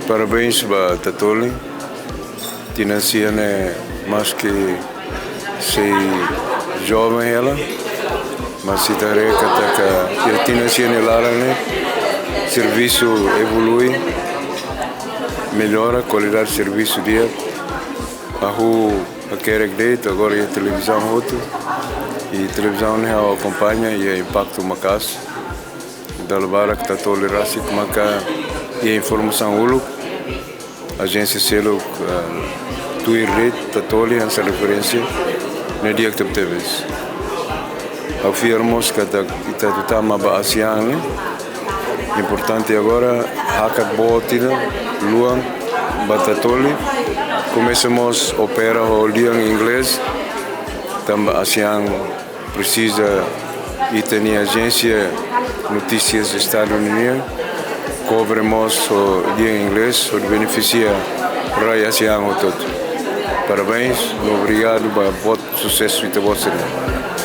Parabéns para Tatoli. Tinha mais que sei jovem ela, mas se tarefa que tinha lá, né? Serviço evolui, melhora a qualidade de serviço dele. A querer direito agora é a televisão outro e a televisão né acompanha e é impacto uma casa. Da Lubara que Tatoli raci como que é informação ulu, agência selo Tui rede Tatoli essa referência no dia que teve isso. Afirmamos que está uma ASEAN, né? Importante agora hakat botida luang Tatoli. Começamos a operar o dia em inglês. Também ASEAN precisa e tem agência notícias dos Estados Unidos. Cobremos o dia em inglês, o beneficia para ASEAN todo. Parabéns, obrigado, bom sucesso e boa semana.